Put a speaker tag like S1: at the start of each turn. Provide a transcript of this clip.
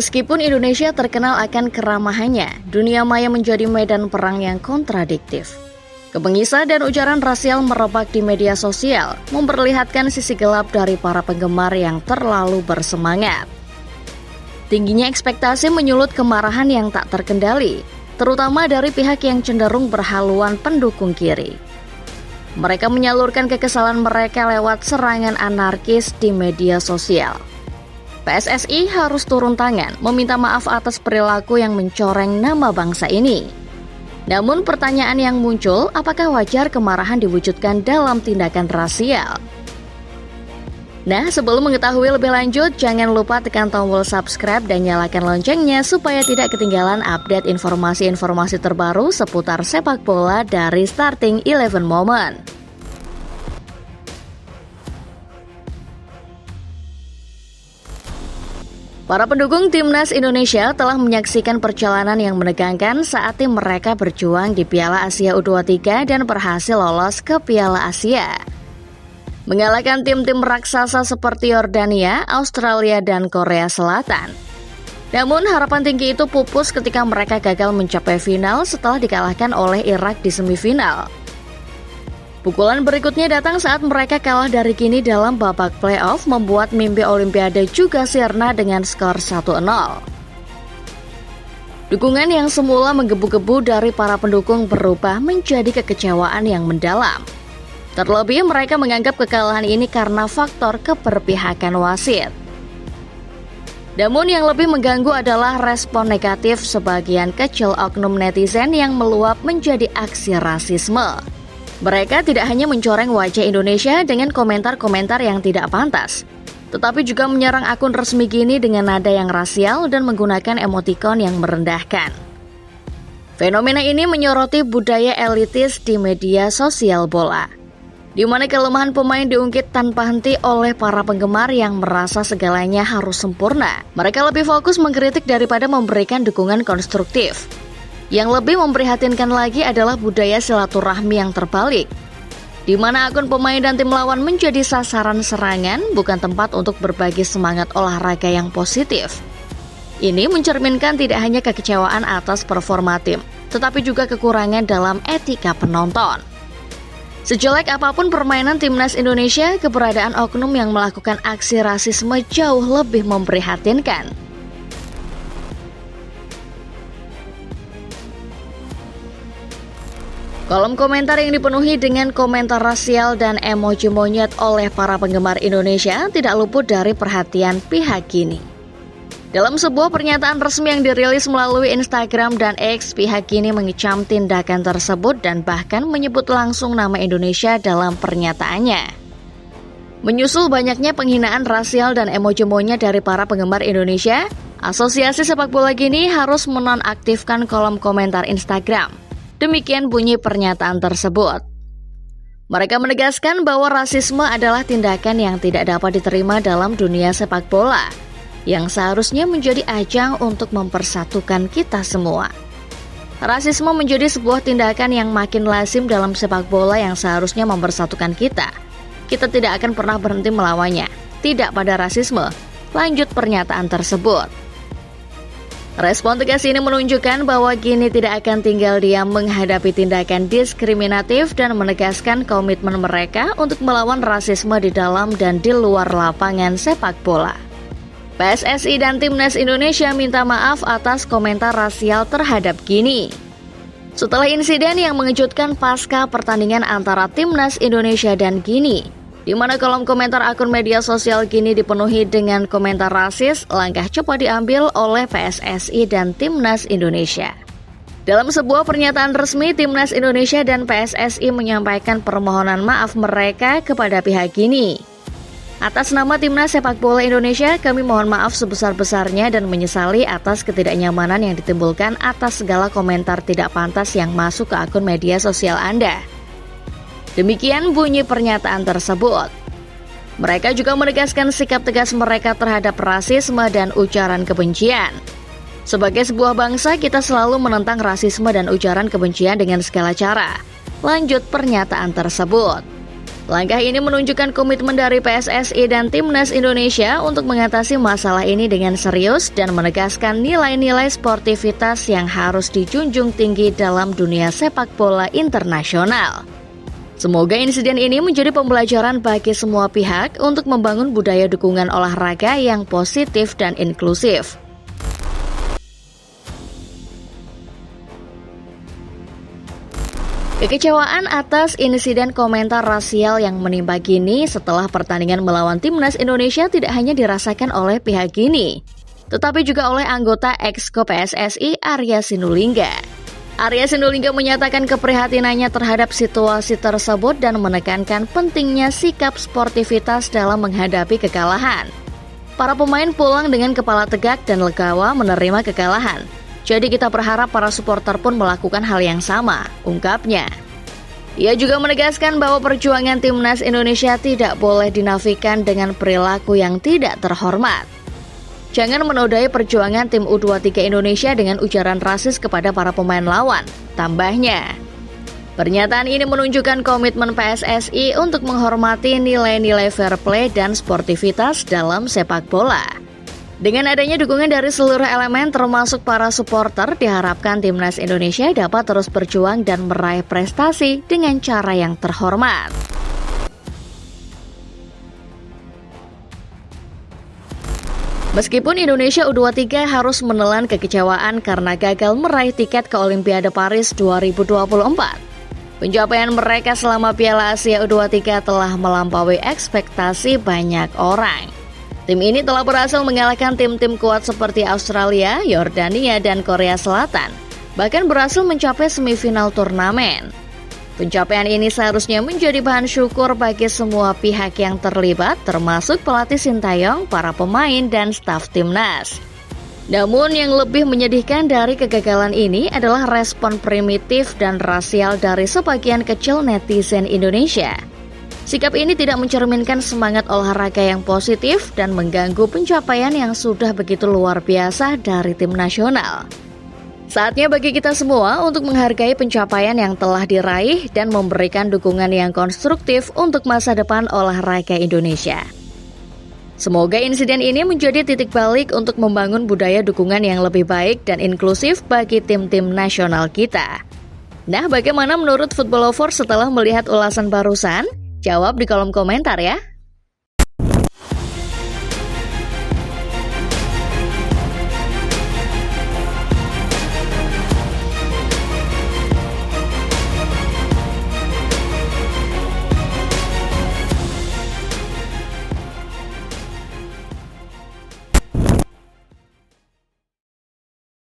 S1: Meskipun Indonesia terkenal akan keramahannya, dunia maya menjadi medan perang yang kontradiktif. Kebengisan dan ujaran rasial merebak di media sosial, memperlihatkan sisi gelap dari para penggemar yang terlalu bersemangat. Tingginya ekspektasi menyulut kemarahan yang tak terkendali, terutama dari pihak yang cenderung berhaluan pendukung kiri. Mereka menyalurkan kekesalan mereka lewat serangan anarkis di media sosial. PSSI harus turun tangan meminta maaf atas perilaku yang mencoreng nama bangsa ini. Namun pertanyaan yang muncul, apakah wajar kemarahan diwujudkan dalam tindakan rasial? Nah, sebelum mengetahui lebih lanjut, jangan lupa tekan tombol subscribe dan nyalakan loncengnya supaya tidak ketinggalan update informasi-informasi terbaru seputar sepak bola dari Starting 11 Moment. Para pendukung Timnas Indonesia telah menyaksikan perjalanan yang menegangkan saat tim mereka berjuang di Piala Asia U23 dan berhasil lolos ke Piala Asia. Mengalahkan tim-tim raksasa seperti Yordania, Australia, dan Korea Selatan. Namun harapan tinggi itu pupus ketika mereka gagal mencapai final setelah dikalahkan oleh Irak di semifinal. Pukulan berikutnya datang saat mereka kalah dari Guinea dalam babak playoff, membuat mimpi Olimpiade juga sirna dengan skor 1-0. Dukungan yang semula menggebu-gebu dari para pendukung berubah menjadi kekecewaan yang mendalam. Terlebih mereka menganggap kekalahan ini karena faktor keberpihakan wasit. Namun yang lebih mengganggu adalah respon negatif sebagian kecil oknum netizen yang meluap menjadi aksi rasisme. Mereka tidak hanya mencoreng wajah Indonesia dengan komentar-komentar yang tidak pantas, tetapi juga menyerang akun resmi Guinea dengan nada yang rasial dan menggunakan emotikon yang merendahkan. Fenomena ini menyoroti budaya elitis di media sosial bola, di mana kelemahan pemain diungkit tanpa henti oleh para penggemar yang merasa segalanya harus sempurna. Mereka lebih fokus mengkritik daripada memberikan dukungan konstruktif. Yang lebih memprihatinkan lagi adalah budaya silaturahmi yang terbalik, di mana akun pemain dan tim lawan menjadi sasaran serangan, bukan tempat untuk berbagi semangat olahraga yang positif. Ini mencerminkan tidak hanya kekecewaan atas performa tim, tetapi juga kekurangan dalam etika penonton. Sejelek apapun permainan Timnas Indonesia, keberadaan oknum yang melakukan aksi rasisme jauh lebih memprihatinkan. Kolom komentar yang dipenuhi dengan komentar rasial dan emoji monyet oleh para penggemar Indonesia tidak luput dari perhatian pihak Guinea. Dalam sebuah pernyataan resmi yang dirilis melalui Instagram dan X, pihak Guinea mengecam tindakan tersebut dan bahkan menyebut langsung nama Indonesia dalam pernyataannya. Menyusul banyaknya penghinaan rasial dan emoji monyet dari para penggemar Indonesia, Asosiasi Sepak Bola Guinea harus menonaktifkan kolom komentar Instagram. Demikian bunyi pernyataan tersebut. Mereka menegaskan bahwa rasisme adalah tindakan yang tidak dapat diterima dalam dunia sepak bola, yang seharusnya menjadi ajang untuk mempersatukan kita semua. Rasisme menjadi sebuah tindakan yang makin lazim dalam sepak bola yang seharusnya mempersatukan kita. Kita tidak akan pernah berhenti melawannya. Tidak pada rasisme, lanjut pernyataan tersebut. Respon tegas ini menunjukkan bahwa Guinea tidak akan tinggal diam menghadapi tindakan diskriminatif dan menegaskan komitmen mereka untuk melawan rasisme di dalam dan di luar lapangan sepak bola. PSSI dan Timnas Indonesia minta maaf atas komentar rasial terhadap Guinea. Setelah insiden yang mengejutkan pasca pertandingan antara Timnas Indonesia dan Guinea, di mana kolom komentar akun media sosial Guinea dipenuhi dengan komentar rasis, langkah cepat diambil oleh PSSI dan Timnas Indonesia. Dalam sebuah pernyataan resmi, Timnas Indonesia dan PSSI menyampaikan permohonan maaf mereka kepada pihak Guinea. Atas nama Timnas Sepak Bola Indonesia, kami mohon maaf sebesar-besarnya dan menyesali atas ketidaknyamanan yang ditimbulkan atas segala komentar tidak pantas yang masuk ke akun media sosial Anda. Demikian bunyi pernyataan tersebut. Mereka juga menegaskan sikap tegas mereka terhadap rasisme dan ujaran kebencian. Sebagai sebuah bangsa, kita selalu menentang rasisme dan ujaran kebencian dengan segala cara. Lanjut pernyataan tersebut. Langkah ini menunjukkan komitmen dari PSSI dan Timnas Indonesia untuk mengatasi masalah ini dengan serius dan menegaskan nilai-nilai sportivitas yang harus dijunjung tinggi dalam dunia sepak bola internasional. Semoga insiden ini menjadi pembelajaran bagi semua pihak untuk membangun budaya dukungan olahraga yang positif dan inklusif. Kekecewaan atas insiden komentar rasial yang menimpa Gini setelah pertandingan melawan Timnas Indonesia tidak hanya dirasakan oleh pihak Gini, tetapi juga oleh anggota Exco PSSI Arya Sinulinga. Arya Sinulinga menyatakan keprihatinannya terhadap situasi tersebut dan menekankan pentingnya sikap sportivitas dalam menghadapi kekalahan. Para pemain pulang dengan kepala tegak dan legawa menerima kekalahan. Jadi kita berharap para supporter pun melakukan hal yang sama, ungkapnya. Ia juga menegaskan bahwa perjuangan Timnas Indonesia tidak boleh dinafikan dengan perilaku yang tidak terhormat. Jangan menodai perjuangan tim U23 Indonesia dengan ujaran rasis kepada para pemain lawan, tambahnya. Pernyataan ini menunjukkan komitmen PSSI untuk menghormati nilai-nilai fair play dan sportivitas dalam sepak bola. Dengan adanya dukungan dari seluruh elemen termasuk para supporter, diharapkan Timnas Indonesia dapat terus berjuang dan meraih prestasi dengan cara yang terhormat. Meskipun Indonesia U23 harus menelan kekecewaan karena gagal meraih tiket ke Olimpiade Paris 2024, pencapaian mereka selama Piala Asia U23 telah melampaui ekspektasi banyak orang. Tim ini telah berhasil mengalahkan tim-tim kuat seperti Australia, Yordania, dan Korea Selatan, bahkan berhasil mencapai semifinal turnamen. Pencapaian ini seharusnya menjadi bahan syukur bagi semua pihak yang terlibat, termasuk pelatih Sintayong, para pemain, dan staf timnas. Namun yang lebih menyedihkan dari kegagalan ini adalah respon primitif dan rasial dari sebagian kecil netizen Indonesia. Sikap ini tidak mencerminkan semangat olahraga yang positif dan mengganggu pencapaian yang sudah begitu luar biasa dari tim nasional. Saatnya bagi kita semua untuk menghargai pencapaian yang telah diraih dan memberikan dukungan yang konstruktif untuk masa depan olahraga Indonesia. Semoga insiden ini menjadi titik balik untuk membangun budaya dukungan yang lebih baik dan inklusif bagi tim-tim nasional kita. Nah, bagaimana menurut Football Lovers setelah melihat ulasan barusan? Jawab di kolom komentar ya.